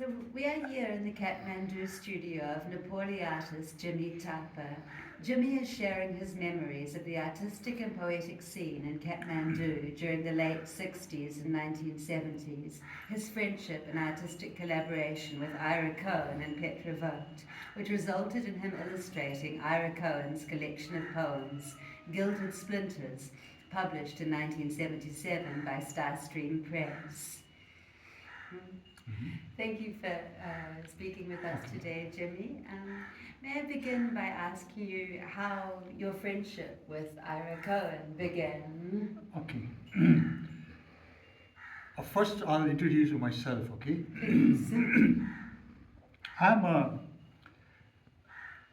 So we are here in the Kathmandu studio of Nepali artist Jimmy Thapa. Jimmy is sharing his memories of the artistic and poetic scene in Kathmandu during the late 60s and 1970s, his friendship and artistic collaboration with Ira Cohen and Petra Vogt, which resulted in him illustrating Ira Cohen's collection of poems, Gilded Splinters, published in 1977 by Starstream Press. Thank you for speaking with us today, Jimmy. May I begin by asking you how your friendship with Ira Cohen began? Okay. First, I'll introduce myself, okay? Please.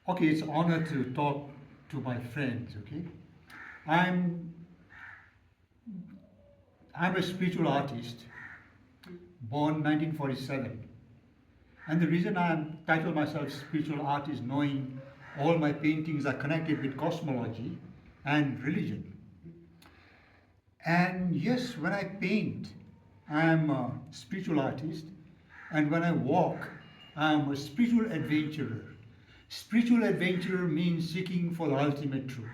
It's an honor to talk to my friends, okay? I'm a spiritual artist, born 1947. And the reason I title myself spiritual artist, knowing all my paintings are connected with cosmology and religion. And yes, when I paint, I am a spiritual artist. And when I walk, I am a spiritual adventurer. Spiritual adventurer means seeking for the ultimate truth.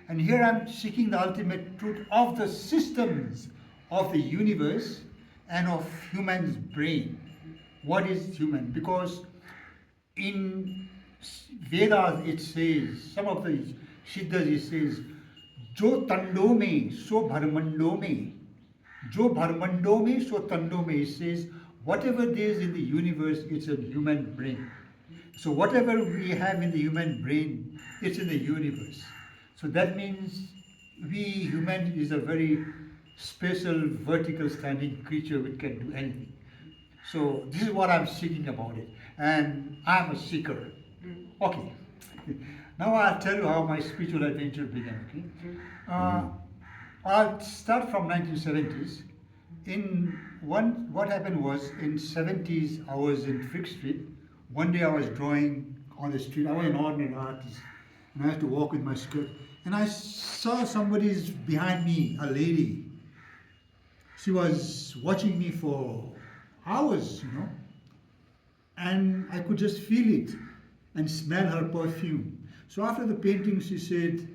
And here I'm seeking the ultimate truth of the systems of the universe and of human's brain. What is human? Because in Vedas it says, some of the Siddhas it says, Jo tando me, so bharmando me. Jo bharmando me, so tando me. It says, whatever there is in the universe, it's a human brain. So whatever we have in the human brain, it's in the universe. So that means we human is a very special vertical standing creature which can do anything. So this is what I'm seeking about it. And I'm a seeker. Okay. Now I'll tell you how my spiritual adventure began. Okay. I'll start from 1970s. What happened was in 70s I was in Frick Street. One day I was drawing on the street. I was an ordinary artist, and I had to walk with my skirt. And I saw somebody's behind me, a lady. She was watching me for hours, and I could just feel it and smell her perfume. So after the painting, she said,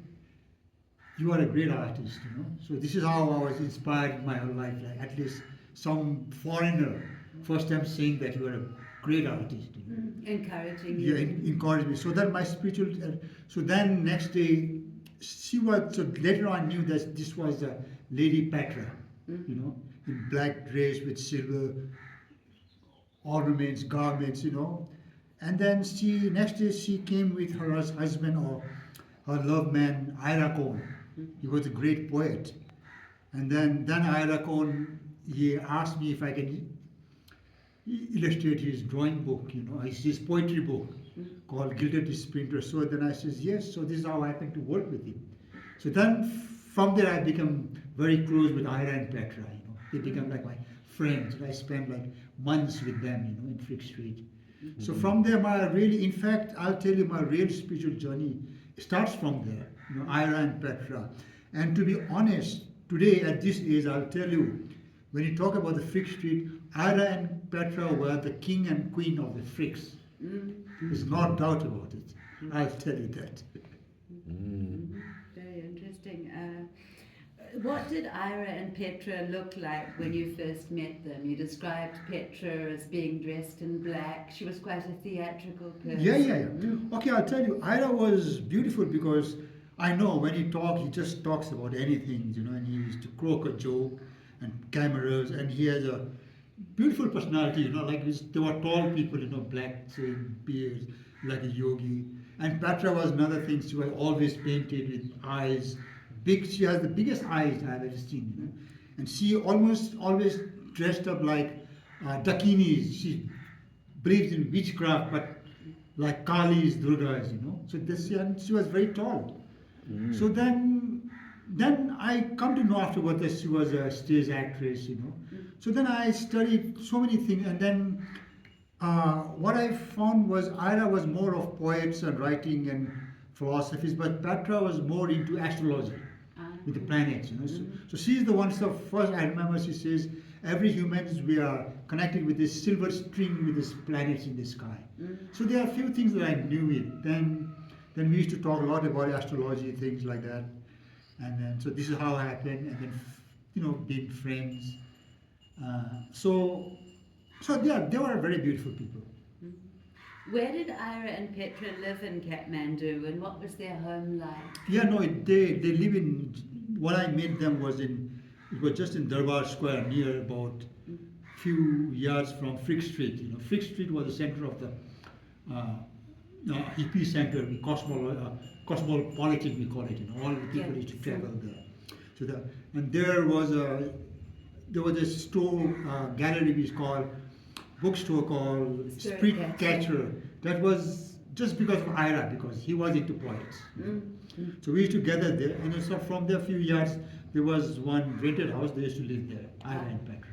"You are a great artist, So this is how I was inspired in my whole life. Like at least some foreigner first time saying that you are a great artist. Encouraging you. Yeah, encouraged me. So that my spiritual. So then next day, she was. So later on, I knew that this was the Lady Petra, in black dress with silver ornaments, garments, And then next day she came with her husband or her love man, Ira Cohen. He was a great poet. And then Ira Cohen, he asked me if I can illustrate his drawing book, his poetry book called Gilded splinters. So then I says, yes, so this is how I happened to work with him. So then from there I become very close with Ira and Petra, They become like my friends. And I spent like months with them, in Frick Street. So from there, in fact, I'll tell you my real spiritual journey starts from there, Ira and Petra. And to be honest, today at this age, I'll tell you, when you talk about the Frick Street, Ira and Petra were the king and queen of the Fricks. There's no doubt about it. I'll tell you that. Very interesting. What did Ira and Petra look like when you first met them? You described Petra as being dressed in black. She was quite a theatrical person. Yeah. Okay, I'll tell you, Ira was beautiful because I know when he talks, he just talks about anything, and he used to croak a joke and cameras, and he has a beautiful personality, like they were tall people, black same beards, like a yogi. And Petra was another thing, she was always painted with eyes. She has the biggest eyes I've ever seen, And she almost always dressed up like Dakinis. She believes in witchcraft, but like Kali's, Durga's, So and she was very tall. So then I come to know afterwards that she was a stage actress, So then I studied so many things, and then what I found was Ira was more of poets and writing and philosophies, but Petra was more into astrology. With the planets, So she's the one. So first, I remember she says, every humans we are connected with this silver string with these planets in the sky. So there are a few things that I knew it. Then we used to talk a lot about astrology, things like that. And then, so this is how it happened. And then, being friends. So yeah, they were very beautiful people. Where did Ira and Petra live in Kathmandu, and what was their home like? Yeah, no, they live in, what I met them it was just in Darbar Square, near about few yards from Frick Street. Frick Street was the center of the hippie center, the cosmopolitan we call it. All the people used to travel there. And there was a store, gallery we call, bookstore called Street Catcher. That was just because of Ira, because he was into poets. So we used to gather there, and so from there, a few yards, there was one rented house. They used to live there, Ira and Petra.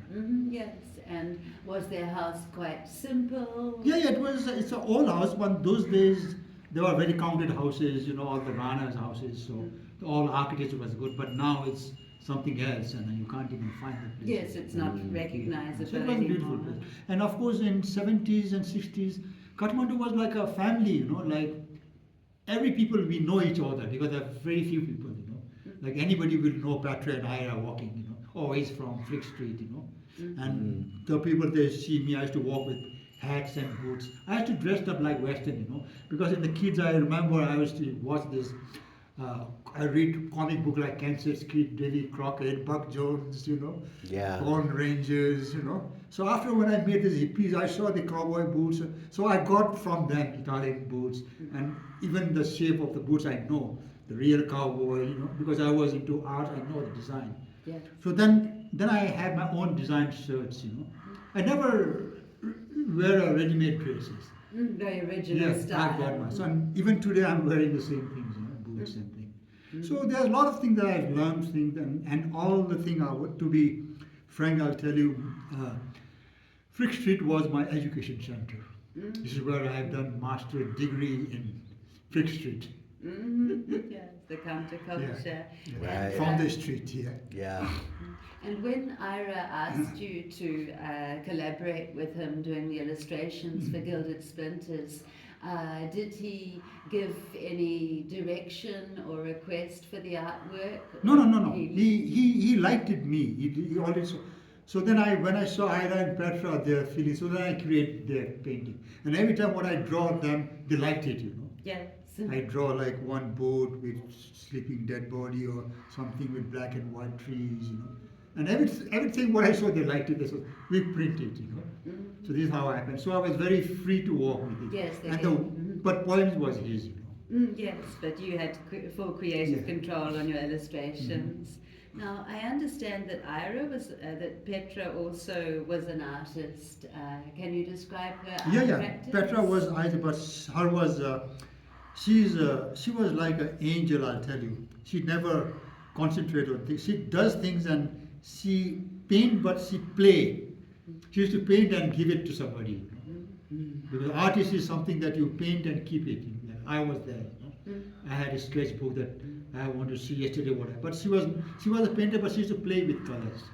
Yes, and was their house quite simple? Yeah, it's an old house, but those days there were very counted houses, all the Rana's houses, so all architecture was good, but now it's something else, and you can't even find the place. Yes, it's not recognizable so it was a beautiful anymore. place. And of course, in 70s and 60s, Kathmandu was like a family, like every people we know each other, because there are very few people, like anybody will know Petra and Ira walking, oh, he's from Frick Street, and the people they see me, I used to walk with hats and boots. I used to dress up like Western, because in the kids I remember I used to watch this. I read comic book like Kansas Kid, Davy Crockett, Buck Jones, Lone Rangers, So after when I made these hippies, I saw the cowboy boots. So I got from them Italian boots, and even the shape of the boots I know, the real cowboy, because I was into art, I know the design. Yeah. So then I had my own design shirts, I never wear a ready-made dresses. Very original style. I've got my. So even today I'm wearing the same things, boots and things. So there's a lot of things that I've learned, and all the thing to be frank, I'll tell you, Frick Street was my education center. This is where I've done master degree in Frick Street. Yes, the counterculture. Yeah. From the street here. Yeah. And when Ira asked you to collaborate with him doing the illustrations for Gilded Splinters, did he give any direction or request for the artwork? No. He liked it me. He always. So then when I saw Ira and Petra, their feelings, so then I created their painting. And every time when I draw them, they liked it, Yes. I draw like one boat with sleeping dead body or something with black and white trees, And everything what I saw, they liked it. They said, we print it, So this is how it happened. So I was very free to work with it. Yes. But poems was his, Yes, but you had full creative control on your illustrations. Now, I understand that that Petra also was an artist. Can you describe her art practice? Petra was, but her was, she was like an angel, I'll tell you. She never concentrated on things. She does things and she paint, but she play. She used to paint and give it to somebody. Because artist is something that you paint and keep it. I was there. I had a sketchbook that I wanted to see yesterday. But she was a painter, but she used to play with colors.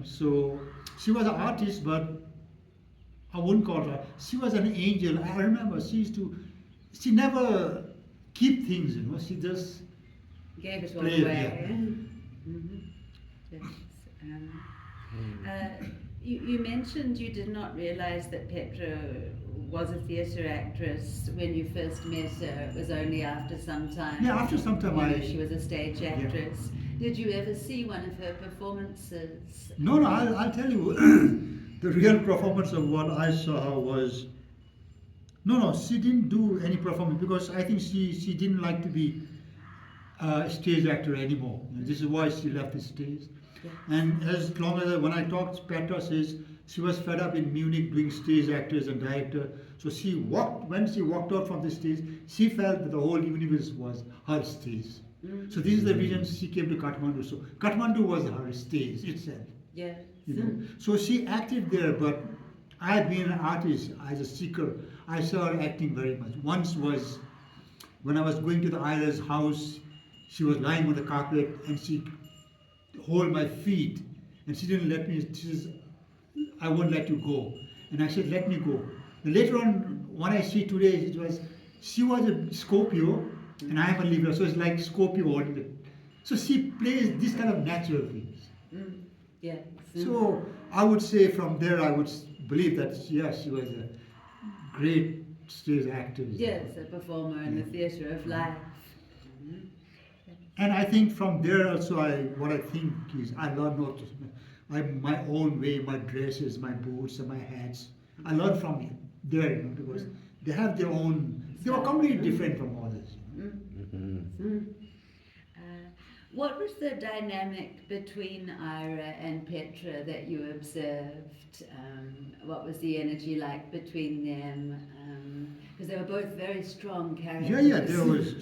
So she was an artist, but I wouldn't call her. She was an angel. I remember she never keep things. She just gave it all play, away. Yes. You mentioned you did not realize that Petra was a theatre actress when you first met her. It was only after some time. Yeah, after some time she was a stage actress. Did you ever see one of her performances? No, I'll tell you. The real performance of what I saw her was... No, she didn't do any performance because I think she didn't like to be a stage actor anymore. This is why she left the stage. Yeah. And as long as when I talked, Petra says she was fed up in Munich doing stage actors and director. So when she walked out from the stage, she felt that the whole universe was her stage. So this is the reason she came to Kathmandu. So Kathmandu was her stage itself. Yeah. So she acted there, but I had been an artist as a seeker. I saw her acting very much. Once was when I was going to the Ira's house, she was lying on the carpet and she hold my feet and she didn't let me. She says, I won't let you go. And I said, let me go. And later on, when I see today, she was a Scorpio, and I am a Libra, so it's like Scorpio holding it. So she plays this kind of natural things. Yes. So I would say from there, I would believe that, yes, she was a great stage actor. Yes, a performer in the theatre of life. And I think from there also, what I think is I learned not to, my own way, my dresses, my boots, and my hats. I learned from there, because they have their own. They were completely different from others. What was the dynamic between Ira and Petra that you observed? What was the energy like between them? Because they were both very strong characters.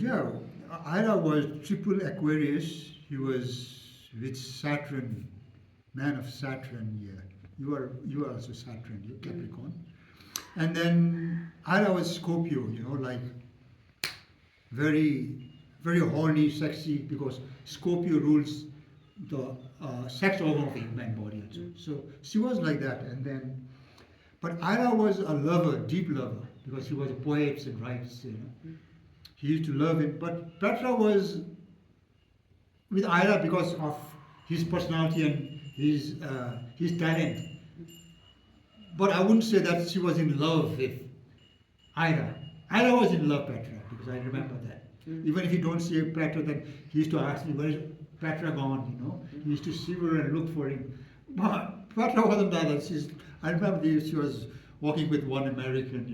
Ira was triple Aquarius. He was with Saturn, man of Saturn. Yeah, you are also Saturn. You're Capricorn. And then Ira was Scorpio. Like very, very horny, sexy, because Scorpio rules the sex organ of the human body also. So she was like that. And then, but Ira was a lover, deep lover, because he was a poet and writes. He used to love him. But Petra was with Ira because of his personality and his talent. But I wouldn't say that she was in love with Ira. Ira was in love with Petra, because I remember that. Even if you don't see Petra, then he used to ask me, where is Petra gone? He used to see her and look for him. But Petra wasn't that. I remember she was walking with one American,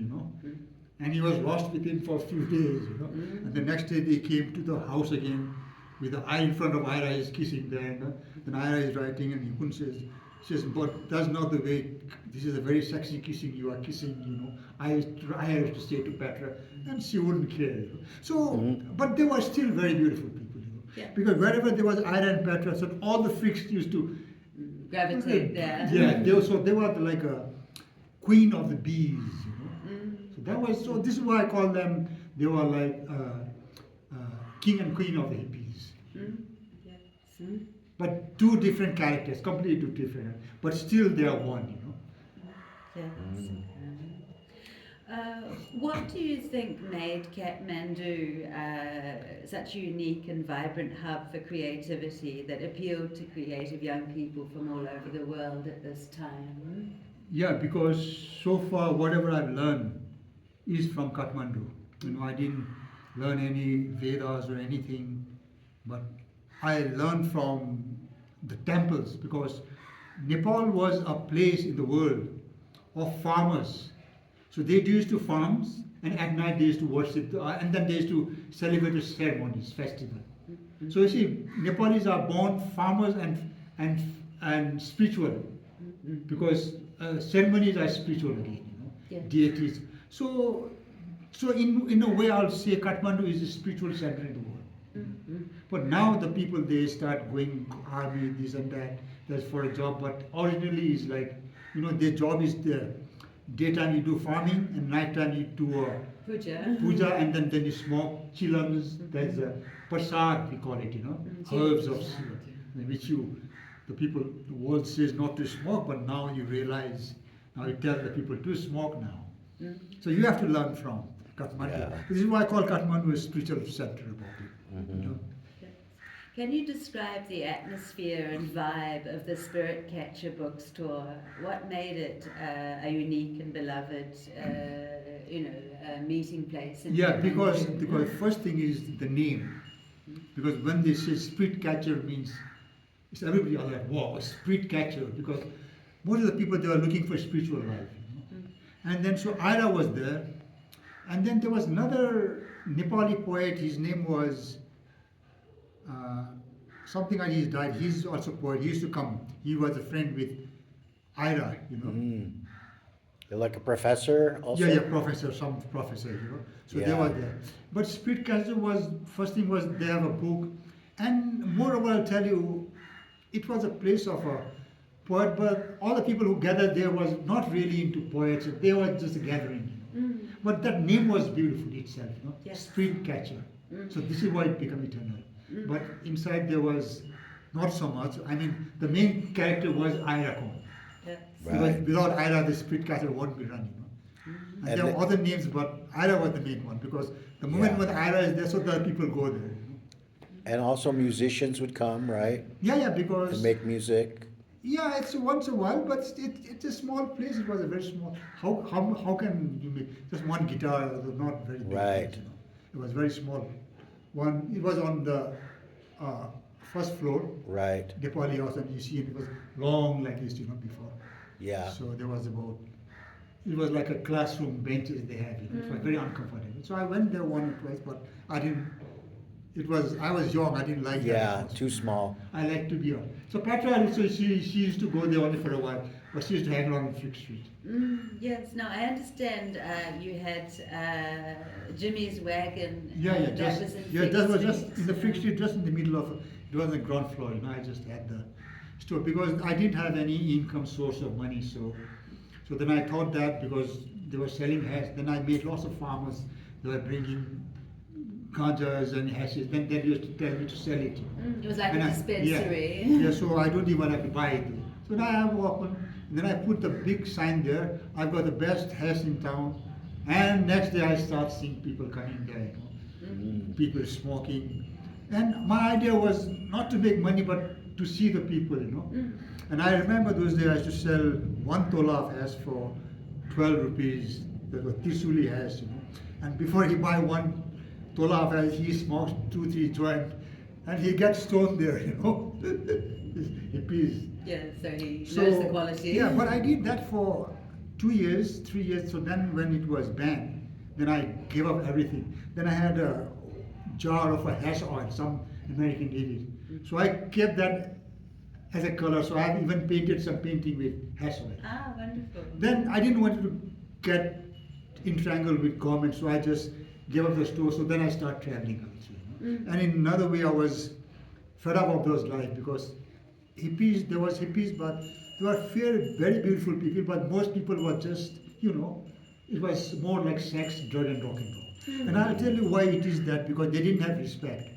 and he was lost with him for a few days, And the next day they came to the house again, with the eye in front of Ira is kissing there, Then Ira is writing, and he couldn't say, says, but that's not the way. This is a very sexy kissing. You are kissing, I have to say to Petra, and she wouldn't care. So, but they were still very beautiful people, because wherever there was Ira and Petra, so all the freaks used to gravitate there. Yeah, they were like a queen of the bees, So this is why I call them. They were like king and queen of the hippies. But two different characters, completely two different, but still they are one, Yes. What do you think made Kathmandu such a unique and vibrant hub for creativity that appealed to creative young people from all over the world at this time? Yeah, because so far whatever I've learned is from Kathmandu. I didn't learn any Vedas or anything, but I learned from the temples, because Nepal was a place in the world of farmers. So they used to farms, and at night they used to worship, and then they used to celebrate the ceremonies, festival. So you see, Nepalis are born farmers and spiritual, because ceremonies are spiritual again, deities. So in a way, I'll say Kathmandu is a spiritual center in the world. But now the people, they start going army, this and that, that's for a job. But originally is like, their job is the daytime you do farming, and nighttime you do puja, and then you smoke chillums. There's a prasad, we call it, herbs of which the world says not to smoke, but now you realize, now you tell the people to smoke now. So you have to learn from Kathmandu. Yeah. This is why I call Kathmandu a spiritual center about it. Can you describe the atmosphere and vibe of the Spirit Catcher bookstore? What made it a unique and beloved, meeting place? Because first thing is the name. Because when they say Spirit Catcher means, it's everybody are like, wow, a Spirit Catcher. Because most of the people, they were looking for spiritual life. And then so Ira was there. And then there was another Nepali poet, his name was something like he died. He's also a poet. He used to come. He was a friend with Ira, You're like a professor also? Yeah, professor, some professor, So they were there. But Spirit Catcher first thing was they have a book. And moreover, I'll tell you, it was a place of a poet, but all the people who gathered there was not really into poets. They were just a gathering. But that name was beautiful itself, Spirit Catcher. So this is why it became eternal. But inside there was not so much. I mean, the main character was Ira Cohen. Yes. Because Right. without Ira, the split castle won't be run, And And there are the- other names, but Ira was the main one because the moment Yeah. when Ira is there, so the people go there. And also musicians would come, right? Yeah, And because make music. yeah, it's once a while, but it's a small place. It was a very small. How can you make just one guitar? It was not very big. Right. Place, It was very small. One. It was on the first floor, Right. Nepali house, and you see it was long like this, before. Yeah. So there was about. It was like a classroom benches they had. It was very uncomfortable. So I went there one or twice, but I didn't. I was young. I didn't like that. Yeah, house. too small. I like to be on. So Petra, so she used to go there only for a while, but she used to hang around on Flick Street. Yes, now I understand you had Jimmy's wagon. Yeah, that was in that was Flick just in the Street. Flick Street, just in the middle of. It was on the ground floor. I just had the store because I didn't have any income source of money. So then I thought that because they were selling hash, then I made lots of farmers. They were bringing ganjas and hashes. Then they used to tell me to sell it. It was like And a dispensary. Yeah, so I don't even have to buy it. So now I walk on, and then I put the big sign there. I've got the best hash in town. And next day I start seeing people coming there, people smoking. And my idea was not to make money, but to see the people, And I remember those days I used to sell 1 tola of hash for 12 rupees. That was Tisuli hash, And before he buy 1 tola of hash, he smokes 2-3 joints, and he gets stoned there, Hippies. Yeah, so he knows the quality. Yeah, but I did that for 2 years, 3 years. So then when it was banned, then I gave up everything. Then I had a jar of a hash oil, some American did it. So I kept that as a color. So I've even painted some painting with hash oil. Ah, wonderful. Then I didn't want to get entangled with government, so I just gave up the store. So then I started traveling also. And in another way, I was fed up of those life because there was hippies, but they were very beautiful people, but most people were just, it was more like sex, drug, and rock and roll. And I'll tell you why it is that, because they didn't have respect.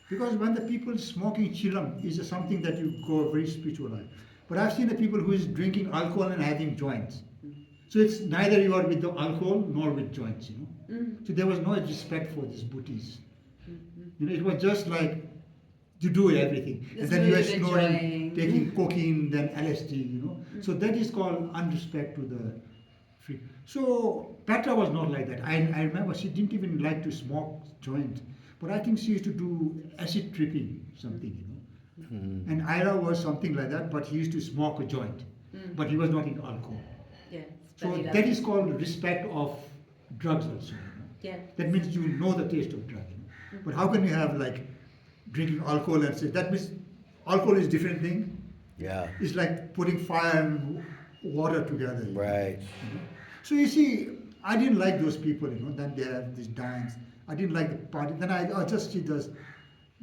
Because when the people smoking chillum is something that you go very spiritual life. But I've seen the people who is drinking alcohol and having joints. So it's neither you are with the alcohol nor with joints, So there was no respect for these booties. It was just like you do everything. This And then you are mood of snoring, enjoying. taking cocaine, then LSD, So that is called unrespect to the free. So Petra was not like that. I remember she didn't even like to smoke joint. But I think she used to do acid tripping, something, And Ira was something like that, but he used to smoke a joint. But he was not in alcohol. Yes. So but he that loved is it. called respect of drugs also. Yeah. That means you know the taste of drug. But how can you have like drinking alcohol and say that means alcohol is different thing? Yeah. It's like putting fire and water together. Right. So you see, I didn't like those people, Then they have this dance. I didn't like the party. Then I just see those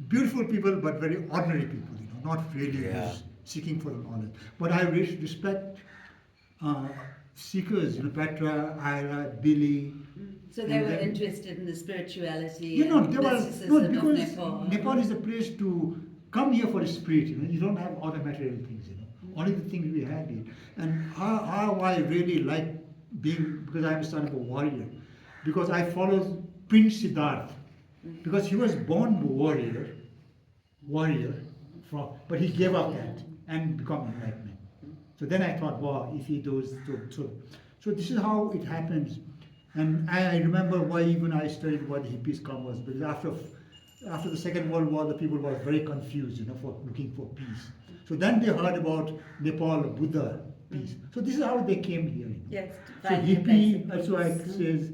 beautiful people, but very ordinary people, not really Yeah. who's seeking for knowledge. But I respect seekers, Petra, Ira, Billy. So they and were then- interested in the spirituality They and were mysticism no of because Nepal. Nepal is a place to come here for a spirit. You don't have other material things. Only the things we have here. And how I really like being, because I'm a son of a warrior, because I follow Prince Siddharth, because he was born warrior, but he gave up that and become enlightenment. So then I thought, wow, if he does so this is how it happens. And I remember why even I studied why the hippies come was because after the Second World War, the people were very confused, for looking for peace. So then they heard about Nepal, Buddha, peace. So this is how they came here. Yes. So finding a place hippie, of also I peace. says,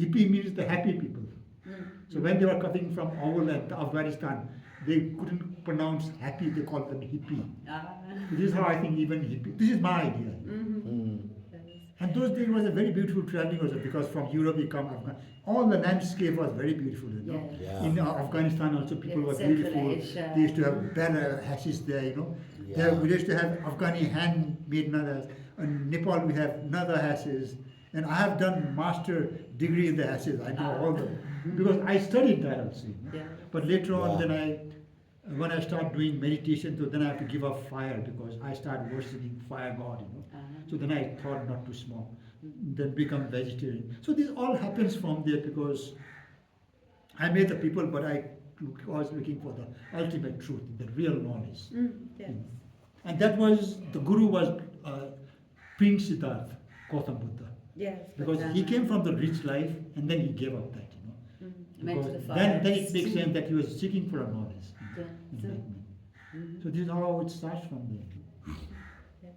hippie means the happy people. So when they were coming from Owl and Afghanistan, they couldn't pronounce happy, they called them hippie. Ah. This is how I think even hippie, this is my idea. And those days was a very beautiful traveling also because from Europe you come Afghanistan. All the landscape was very beautiful. Yeah. In Afghanistan also people Yeah, were Central beautiful. Asia. They used to have better hashes there, Yeah. There we used to have Afghani handmade nadas. In Nepal we have nada hashes. And I have done master degree in the hashes. I know all the because I studied that also. Yeah. But later on Yeah. then I when I start doing meditation, so then I have to give up fire because I start worshipping fire god, So then I thought not to smoke, then become vegetarian. So this all happens from there because I made the people, but I was looking for the ultimate truth, the real knowledge. Yes. And that was, the guru was Prince Siddhartha, Gautam Buddha. Yes. Because he came from the rich life and then he gave up that, Went to Because the then it forest. makes sense that he was seeking for a knowledge. Yeah. Enlightenment. So this is how it starts from there. Yes.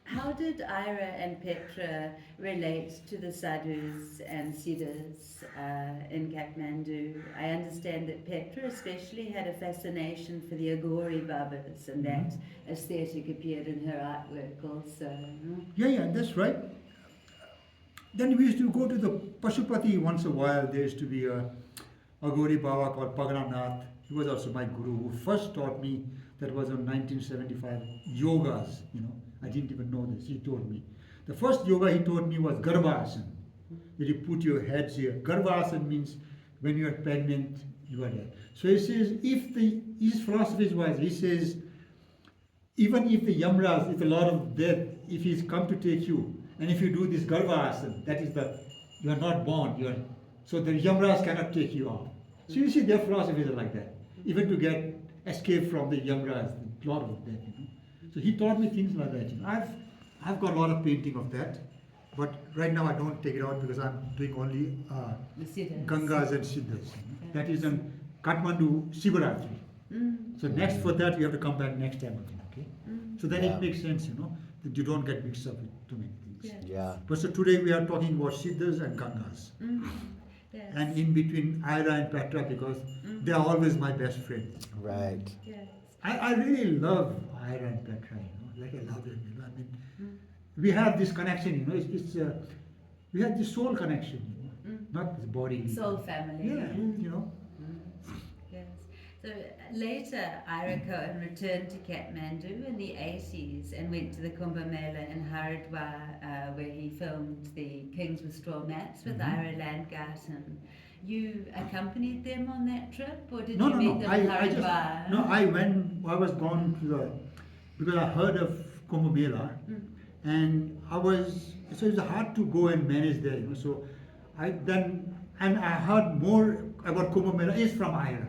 How did Ira and Petra relate to the Sadhus and Siddhas in Kathmandu? I understand that Petra especially had a fascination for the Agori Babas, and that aesthetic appeared in her artwork also. Yeah, that's right. Then we used to go to the Pashupati once a while. There used to be a Agori Baba called Pagranath. He was also my guru who first taught me, that was in 1975, yogas, I didn't even know this, he told me. The first yoga he taught me was Garbhasana, where you put your heads here. Garbhasana means when you are pregnant, you are there. So he says, his philosophy is wise, he says, even if the Yamras, if the Lord of Death, if he's come to take you, and if you do this Garbhasana, that is you are not born, so the Yamras cannot take you off. So you see their philosophies are like that. Even to get escape from the Yamras, the Lord of Death, So he taught me things like that. I've got a lot of painting of that, but right now I don't take it out because I'm doing only The Siddhas. Gangas and Siddhas. That is in Kathmandu Shivaratri. So next for that you have to come back next time again, okay? So then it makes sense, that you don't get mixed up with too many things. Yeah. But so today we are talking about Siddhas and Gangas. Yes. And in between Ira and Petra because they are always my best friends. Right. Yes. I really love Ira and Petra, like I love them. I mean, we have this connection, it's we have this soul connection, not the body. Soul family. Yeah, Yes. So later, Ira Cohen returned to Kathmandu in the 80s and went to the Khumbh Mela in Haridwar, where he filmed the Kings with Straw Mats with Ira Landgarten. You accompanied them on that trip, or did you meet them in Haridwar? I was gone to because I heard of Khumbh Mela, and so it's hard to go and manage there, so I heard more about Khumbh Mela is from Ira.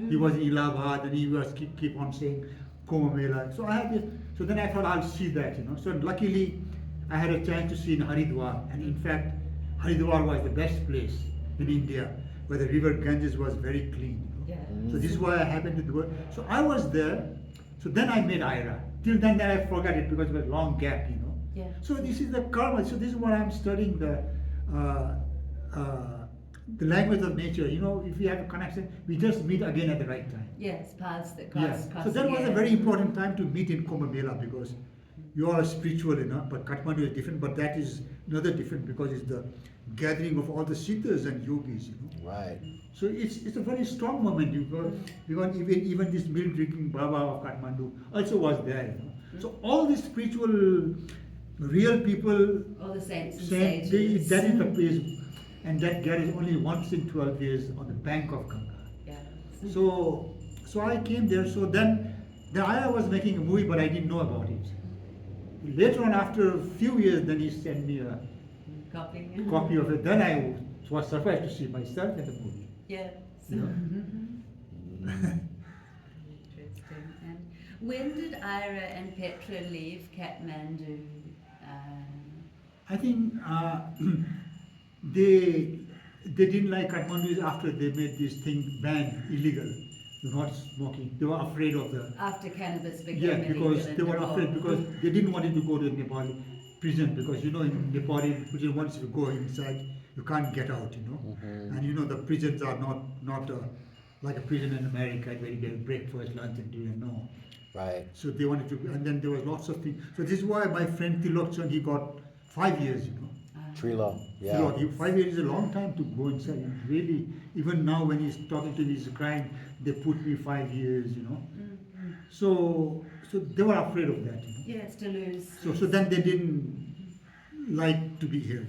He was in Allahabad and he was keep on saying Khumbh Mela. So I had this, so then I thought I'll see that, So luckily I had a chance to see in Haridwar, and in fact Haridwar was the best place in India where the river Ganges was very clean. So this is why I happened to do it. So I was there. So then I met Ira. Till then I forgot it because it was a long gap, So this is the karma. So this is what I'm studying, the language of nature. If we have a connection, we just meet again at the right time. Yes, paths that cross. So that was a very important time to meet in Khumbh Mela because you all are spiritual, but Kathmandu is different, but that is another different because it's the gathering of all the siddhas and yogis, Right. So it's a very strong moment because even this milk drinking Baba of Kathmandu also was there, So all these spiritual, real people, All the saints and that sages. is the place, and that gathers only once in 12 years on the bank of Ganga. Yeah. So I came there. So then I was making a movie, but I didn't know about it. Later on, after a few years, then he sent me a copy of it. Then I was surprised to see myself in the movie. Yes. You know? Interesting. And when did Ira and Petra leave Kathmandu? I think they didn't like Kathmandu after they made this thing banned, illegal. You're not smoking. They were afraid of the. After cannabis became because illegal they in were Nepal. afraid because they didn't want it to go to Nepali prison because in Nepali prison once you go inside you can't get out, and the prisons are not like a prison in America where you get breakfast, lunch and dinner. No. Right. So they wanted to, and then there was lots of things. So this is why my friend Tilokchan, he got 5 years, Trilo. Yeah. Tilok, 5 years is a long time to go inside. And really, even now when he's talking to me, he's crying, they put me 5 years, So they were afraid of that, Yes, to lose. So then they didn't like to be here,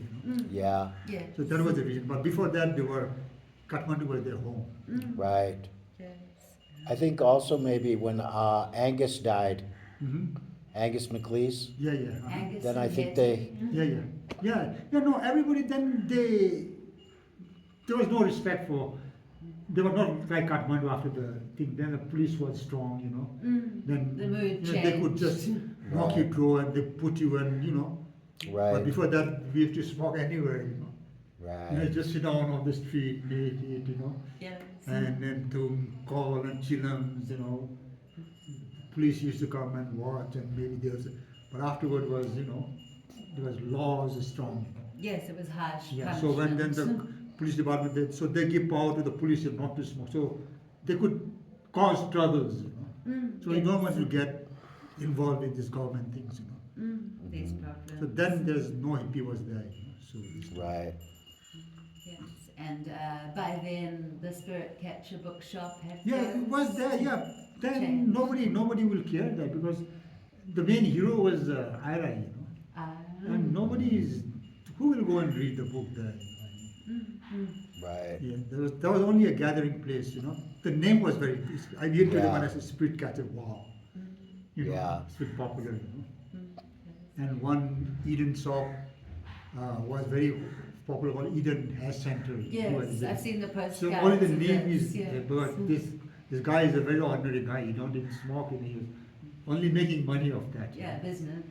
Yeah. Yes. So that was the reason. But before that, Kathmandu was their home. Right. Yes. I think also maybe when Angus died, Hmm. Angus MacLeese, Yeah, yeah. Uh-huh. Angus then I and think Hetty. they, Yeah. No, everybody then there was no respect for, they were not like Kathmandu after the thing. Then the police was strong, Then The mood they could just changed. knock you Right. through and they put you in. But right, before that, we used to smoke anywhere. right, Just sit down on the street, make it. Yes. And then to call and chillums, police used to come and watch, and maybe but afterward was, there was laws strong. Yes, it was harsh Yeah. So when then the punishment. police department did, so they give power to the police not to smoke, so they could cause troubles. So you Yes. don't want to get involved in these government things. These Mm-hmm. problems. So then there's no hippie was there. So right. Yes, and by then the Spirit Catcher bookshop had yeah, it was closed. there. Yeah. Then Changed. nobody will care that because the main hero was Ira. Ah, And nobody is, who will go and read the book there? Right. Yeah, there was only a gathering place. The name was very, I hear to Yeah. when I say Spirit Catcher, wow. Yeah. It's very popular. And one Eden shop was very popular, called Eden Hair Center. yes, I've seen the postcards. So only the of name this, is, yes. but this guy is a very ordinary guy. He don't even smoke, and he was only making money off that. Yeah, business.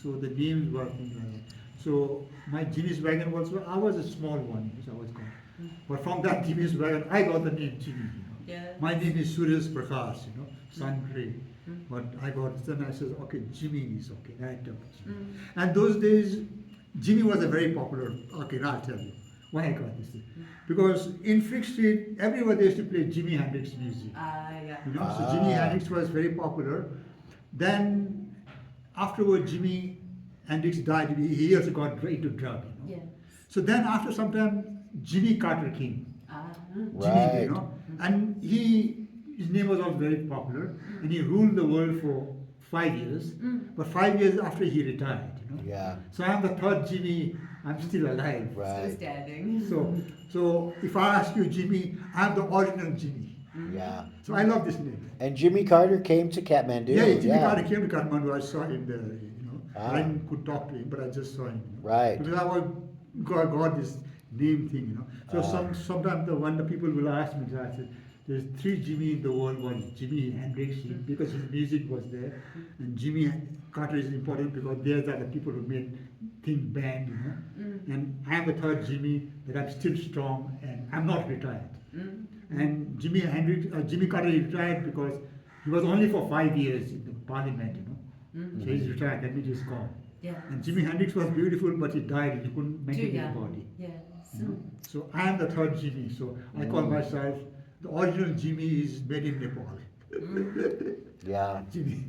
So the names were things like that. So my Jimmy's wagon was, I was a small one, so I was called. But from that Jimmy's wagon, I got the name Jimmy. Yes. My name is Surya's Prakash, Sun Ray. But then I said, okay, Jimmy is okay. Right, Jimmy. And those days, Jimmy was a very popular, okay, I'll tell you why I got this thing. Because in Frick Street, everywhere they used to play Jimi Hendrix music. Yeah. So Jimi Hendrix was very popular. Then afterward, Jimi Hendrix died. He also got into drug. Yes. So then after some time, Jimmy Carter came. Right. Jimmy, and his name was also very popular, and he ruled the world for 5 years. But 5 years after he retired. Yeah. So I'm the third Jimmy. I'm still alive. So Right. standing. So if I ask you Jimmy, I'm the original Jimmy. Yeah. So I love this name. And Jimmy Carter came to Kathmandu. Yeah, Jimmy Carter came to Kathmandu. I saw him there. Ah. I could talk to him, but I just saw him. Right. Because I got this name thing. So sometimes when the people will ask me, I said, there's 3 Jimmy in the world. One is Jimi Hendrix, because his music was there, and Jimmy Carter is important because these are the people who made thing band. And I'm the third Jimmy, that I'm still strong and I'm not retired. And Jimmy Carter retired because he was only for 5 years in the parliament. So he's retired, that means he's gone. Yeah. And Jimi Hendrix was beautiful, but he died. He couldn't Too maintain his young. body. Yes. So I am the third Jimmy. So I call myself the original Jimmy is made in Nepal. Yeah. Jimmy.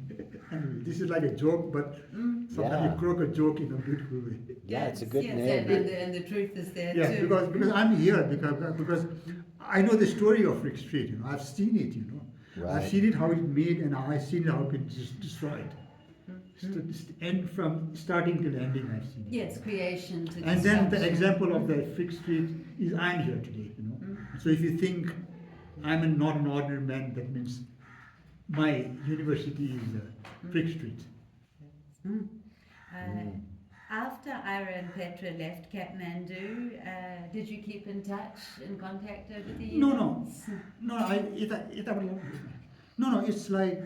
Anyway, this is like a joke, but sometimes Yeah. you croak a joke in a beautiful way. Yeah, it's a good yes, name. And the truth is there Yeah, too. because I'm here because I know the story of Frick Street. I've seen it. Right. I've seen it how it made, and I've seen how it been destroyed. End from starting till ending, I've seen it. Yes, creation to And then the destruction. example of the Frick Street is I'm here today. So if you think I'm not an ordinary man, that means my university is Frick Street. After Ira and Petra left Kathmandu, did you keep in touch, in contact over the years? No. It's like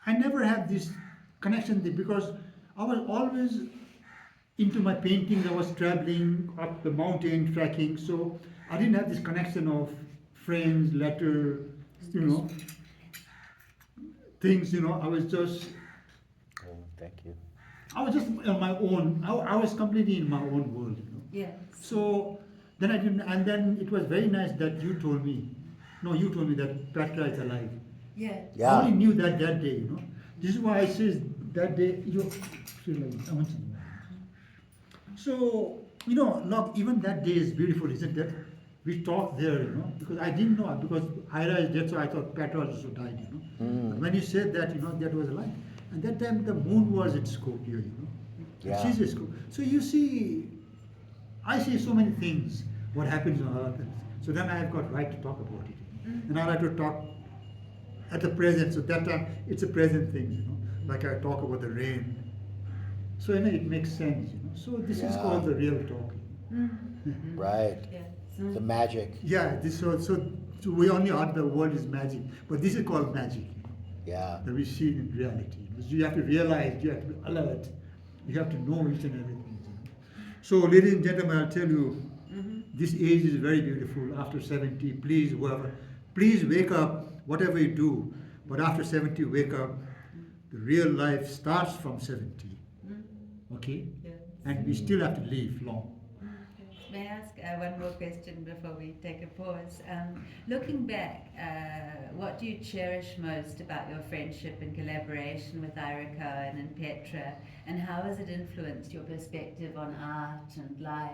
I never had this connection because I was always into my painting. I was traveling up the mountain, trekking, so I didn't have this connection of friends, letter, things. I was just Oh, thank you. on my own. I was completely in my own world. Yes. So then I didn't, and then it was very nice that you told me that Petra is alive. Yes. Yeah. I only knew that day. This is why I says that day you feel like I want some. So look, even that day is beautiful, isn't it? We talked there, because I didn't know because Ira is dead, so I thought Petra also died, But when you said that, that was alive, and that time the moon was in Scorpio, Yeah. She's a Scorpio. So you see, I see so many things what happens on Earth. So then I have got right to talk about it, and I like to talk at the present. So that time, it's a present thing, you know. Like I talk about the rain. So, you know, it makes sense, you know. So this is Yeah. called the real talk. Right. Yes. The magic. Yeah, so we only heard the word is magic, but this is called magic, you know, Yeah. that we see it in reality. Because you have to realize, you have to be alert, you have to know each and everything. You know. So, ladies and gentlemen, I'll tell you, this age is very beautiful. After 70, please, whoever, please wake up, whatever you do. But after 70, wake up. The real life starts from 70. Okay? Yes. And we still have to live long. May I ask one more question before we take a pause? Looking back, what do you cherish most about your friendship and collaboration with Ira Cohen and Petra, and how has it influenced your perspective on art and life?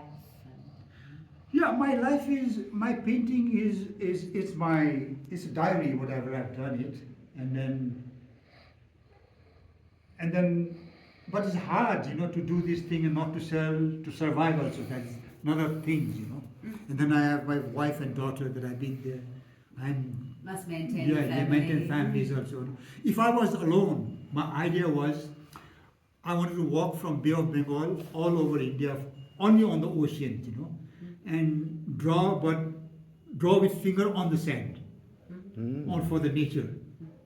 Yeah, my life is, my painting is my, it's a diary, whatever I've done it. And then, but it's hard, you know, to do this thing and not to sell, to survive also. That's another thing, you know. And then I have my wife and daughter that I've been there. Must maintain Yeah, a they family. maintain families also. If I was alone, my idea was I wanted to walk from Bay of Bengal all over India, only on the ocean, you know, and draw with finger on the sand, all for the nature.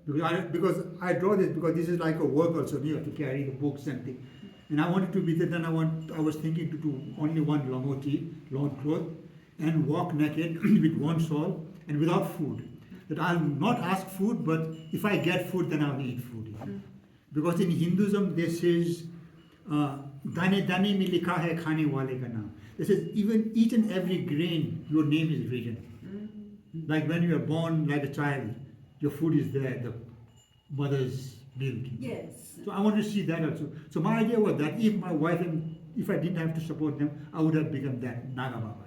Because I draw this because this is like a work also. You have to carry the books and things. And I wanted to be there. Then I was thinking to do only one langoti, long cloth, and walk naked with one shawl and without food. That I'll not ask food, but if I get food, then I'll eat food. You know? Because in Hinduism, this says, "Dane dane mein likha hai khane wale ka naam." This is even each and every grain, your name is written. Like when you are born like a child, your food is there, the mother's milk. Yes. So I want to see that also. So my idea was that if my wife and if I didn't have to support them, I would have become that Naga Baba.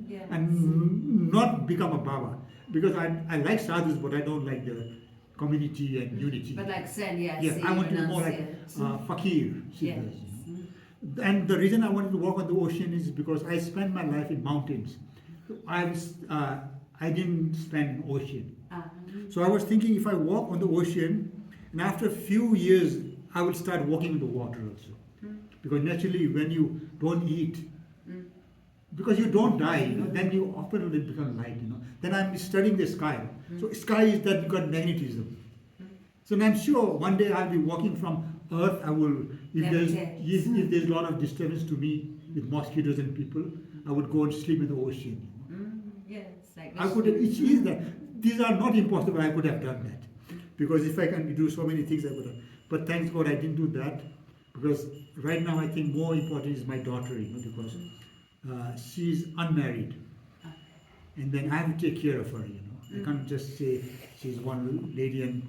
Yes. And not become a Baba. Because I like sadhus, but I don't like the community and unity. But like sannyasi, Yeah, I want to be more like fakir. Yes. You know. And the reason I wanted to walk on the ocean is because I spent my life in mountains. I didn't spend in ocean. So I was thinking if I walk on the ocean, and after a few years, I will start walking in the water also. Because naturally, when you don't eat, because you don't die, you know, then you often will become light, you know. Then I'm studying the sky. So sky is that you got magnetism. So I'm sure one day I'll be walking from Earth. I will, if there's a lot of disturbance to me with mosquitoes and people, I would go and sleep in the ocean. Yes, like I could have, it is that. These are not impossible, I could have done that. Because if I can do so many things, I would have. But thanks God I didn't do that. Because right now I think more important is my daughter, you know, because she's unmarried. And then I have to take care of her, you know. I can't just say she's one lady and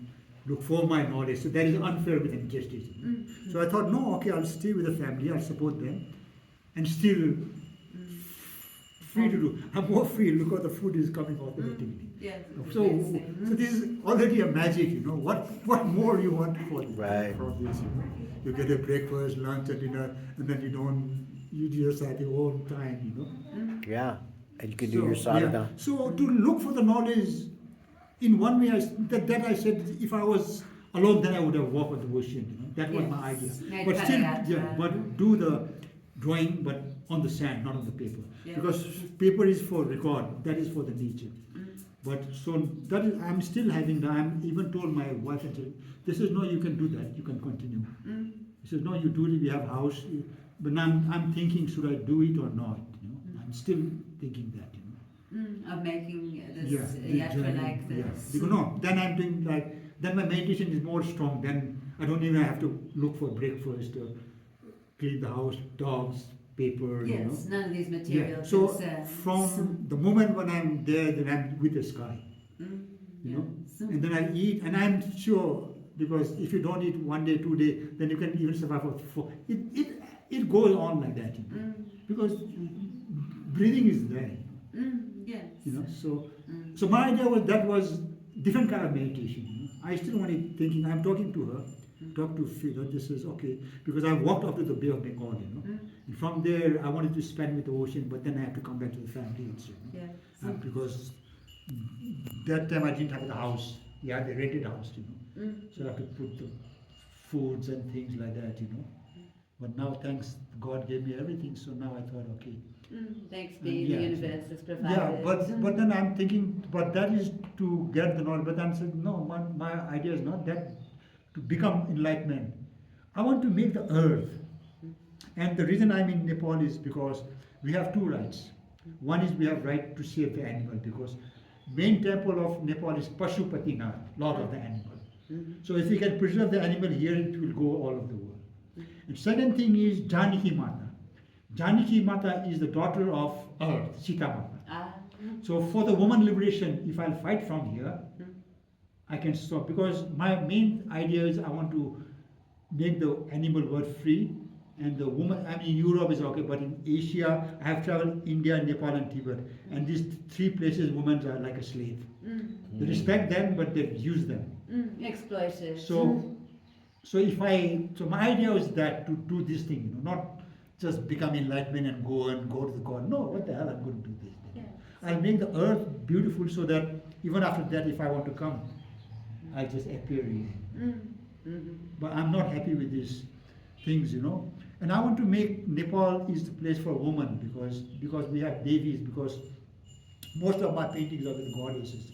look for my knowledge. So that is unfair with injustice. You know? So I thought, no, okay, I'll stay with the family, I'll support them. And still free to do. I'm more free because the food is coming automatically. Yes. So this is already a magic, you know. What more you want for Right. from this? You know? You get a breakfast, lunch, and dinner, and then you do yourself at your own time, you know. Yeah. And you can do your sadhana. So to look for the knowledge, in one way, I said, if I was alone, then I would have walked on the ocean. You know, that was my idea. Like But still, Karayatra. but do the drawing, but on the sand, not on the paper, Yeah. because paper is for record. That is for the nature. But so that is, I'm still having that. I'm even told my wife and said, this is no, you can do that. You can continue. He says, no, you do it. We have house. But I'm thinking, should I do it or not? You know, I'm still thinking that. You know. Of making this The yatra journey, like this. Yeah. Because no, then I'm doing like, then my meditation is more strong. Then I don't even have to look for breakfast, clean the house, dogs, paper, you know. Yes, none of these Yeah. material So concerns. from the moment when I'm there, then I'm with the sky, you know. And then I eat, and I'm sure, because if you don't eat one day, 2 days, then you can even survive for 4. It goes on like that, you know. Because breathing is there. Yes. You know, so my idea was different kind of meditation. You know? I still wanted thinking. I'm talking to her, talk to feel that this is okay because I walked up to the Bay of Bengal. You know, and from there I wanted to spend with the ocean, but then I have to come back to the family also. You know? Yes. Because that time I didn't have the house. Yeah, they rented house, So I have to put the foods and things like that, But now, thanks God gave me everything, so now I thought, okay. Thanks be the Yeah, universe has provided. Yeah, but then I'm thinking, but that is to get the knowledge. But I'm saying, no, my idea is not that to become enlightenment. I want to make the earth. And the reason I'm in Nepal is because we have two rights. One is we have right to save the animal because main temple of Nepal is Pashupatinath, Lord of the animal. So if we can preserve the animal here, it will go all over the world. And second thing is Janaki Mata. Janaki Mata is the daughter of Earth, Sita Mata. So for the woman liberation, if I'll fight from here, I can stop because my main idea is I want to make the animal world free and the woman, I mean in Europe is okay, but in Asia, I have traveled India, Nepal and Tibet. And these three places, women are like a slave. They respect them, but they use them. Exploited. So my idea was that to do this thing, not just become enlightenment and go to the God. No, what the hell, I'm going to do this thing. Yeah. I'll make the earth beautiful so that even after that, if I want to come, I'll just appear here. But I'm not happy with these things, And I want to make Nepal is the place for women because we have babies, because most of my paintings are with goddesses,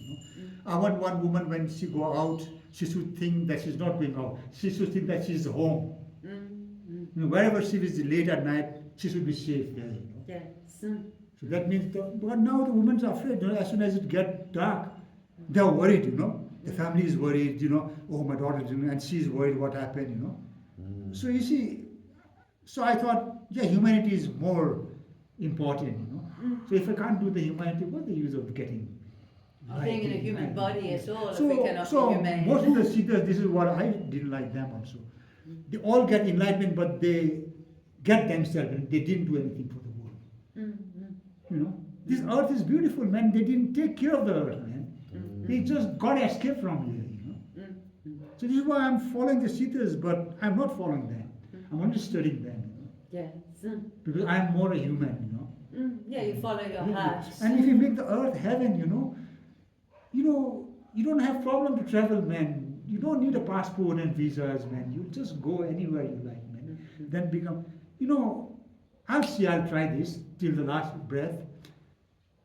I want one woman when she go out, she should think that she's not going out. She should think that she's home. Wherever she is late at night, she should be safe there. Yes. So that means, but now the women are afraid. As soon as it gets dark, they're worried. The family is worried. Oh, my daughter, and she's worried what happened. So you see, so I thought, yeah, humanity is more important. So if I can't do the humanity, what's the use of getting? Being in a human body at all, if we cannot be humane. Most of the Siddhas, this is what I didn't like them also. They all get enlightenment, but they get themselves, and they didn't do anything for the world. This earth is beautiful, man. They didn't take care of the earth, man. They just got escaped from here, So this is why I'm following the Siddhas, but I'm not following them. I'm only studying them. Yes. Because I'm more a human, Yeah, you follow your heart. And if you make the earth heaven, you don't have problem to travel, man. You don't need a passport and visas, man. You just go anywhere you like, man. Then become, I'll try this till the last breath.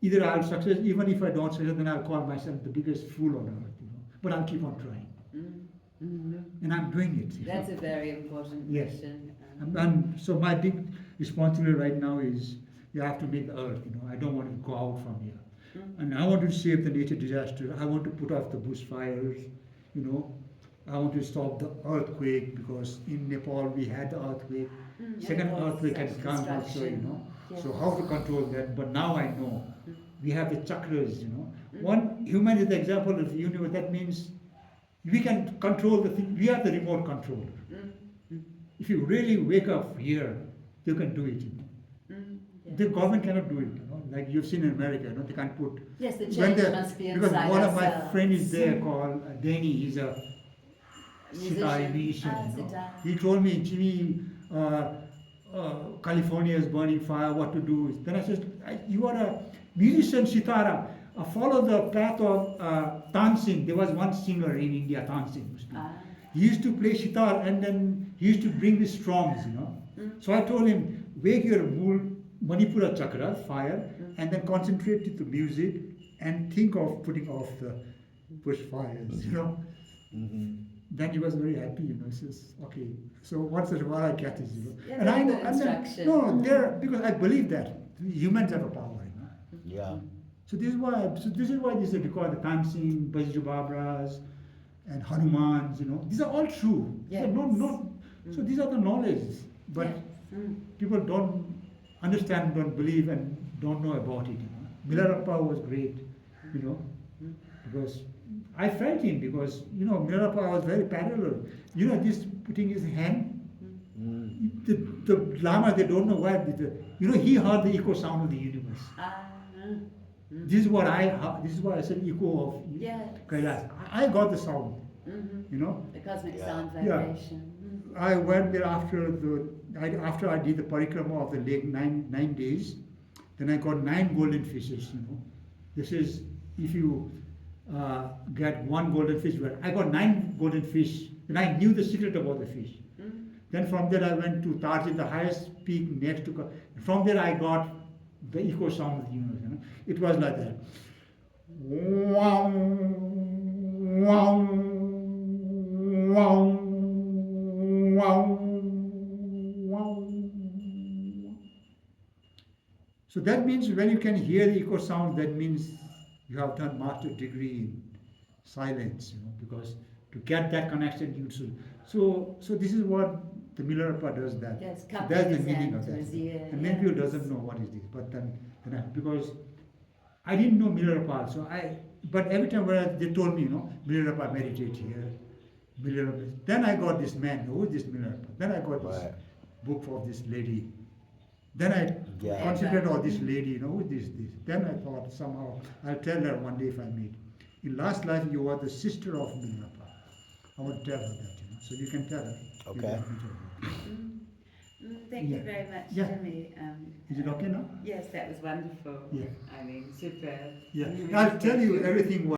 Either I'll succeed, even if I don't succeed, then I'll call myself the biggest fool on earth, But I'll keep on trying. And I'm doing it. That's a very important Yes. question. And so my big responsibility right now is you have to make the earth, I don't want to go out from here. And I want to save the nature disaster. I want to put off the bushfires, I want to stop the earthquake because in Nepal we had the earthquake. Second earthquake has come also, Yes. So how to control that? But now I know. We have the chakras, One human is the example of the universe. That means we can control the thing. We are the remote controller. If you really wake up here, you can do it. The government cannot do it. Like you've seen in America, they can't put. Yes, the change must be because inside one of my ourselves. friends is there called Danny. He's a sitar musician. sitar. He told me, Jimmy, California is burning fire. What to do? Then I said, you are a musician, sitara. Follow the path of Tansin. There was one singer in India, Tansin. He used to play sitar and then he used to bring the strongs, So I told him, wake your Manipura chakra, fire, and then concentrate to the music and think of putting off the bushfires, Then he was very happy, He says, okay, so once in a while I get this, Yeah, and I know, the and then, instruction. no, there because I believe that humans have a power, Yeah. So this is why this is called the Tansin, Bajrababras, and Hanumans, These are all true. Yes. So these are the knowledge, but people don't understand, don't believe, and don't know about it. Milarepa was great, because I felt him because Milarepa was very parallel. This putting his hand. The Lama, they don't know why. He heard the echo sound of the universe. This is what I said echo of Kailas. I got the sound. The cosmic sound Yeah. vibration. I went there after I did the parikrama of the lake 9 days. Then I got 9 golden fishes. This is if you get one golden fish. But I got 9 golden fish, and I knew the secret about the fish. Then from there I went to Tarjit, the highest peak next to. From there I got the echo sound of the universe. You know? It was like that. Wow, wow, wow, wow, wow. So that means when you can hear the echo sound, that means you have done master degree in silence, you know, because to get that connection you should. So this is what the Milarepa does that. Yes, So cupping that's the his meaning hand of to that. his ear, And many people doesn't know what is this, but then because I didn't know Milarepa, so but every time they told me, you know, Milarepa meditate here, Milarepa. Then I got this man, who is this Milarepa? Then I got this book of this lady. Then I considered all this lady, you know, who is this? Then I thought somehow I'll tell her one day if I meet. In last life you were the sister of Milarepa. I would tell her that, you know, so you can tell her. Okay. Thank you very much, Yeah. Jimmy. Is it okay now? Yes, that was wonderful. Yeah. I mean, superb. Yeah. I'll tell you everything.